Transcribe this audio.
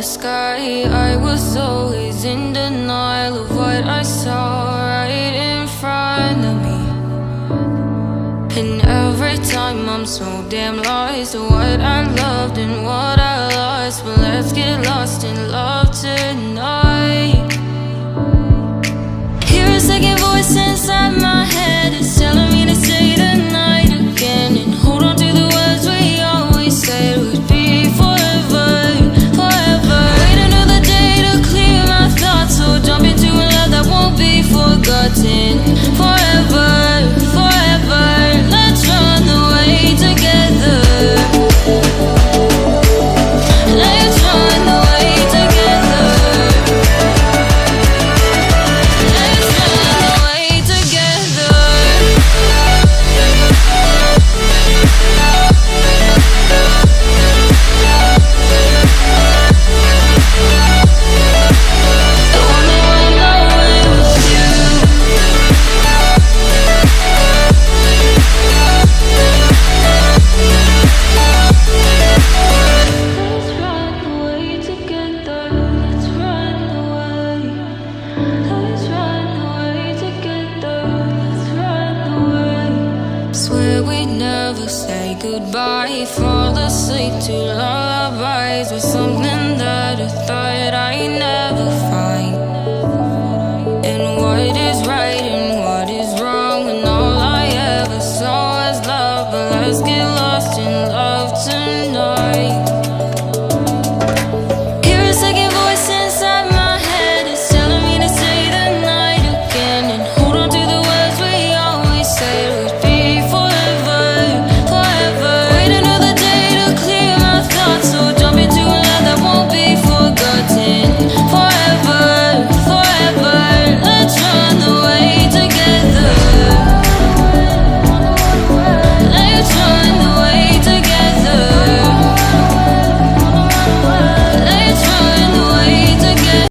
the sky. I was always in denial of what I saw right in front of me. And every time I'm so damn lost to what I loved and what I lost. But let's get lost in love tonight. Hear a second voice inside my head. It's telling me to say the night again and hold on to the words we always said would be forever, forever. Wait another day to clear my thoughts, so jump into a love that won't be forgotten. Forever, forever. Let's run away together. Let's run away together. Let's run away together. I wanna run away with you. Let's run away together. Let's run away. Let's run away together. Let's run away. Swear we'd never say goodbye. Fall asleep too long.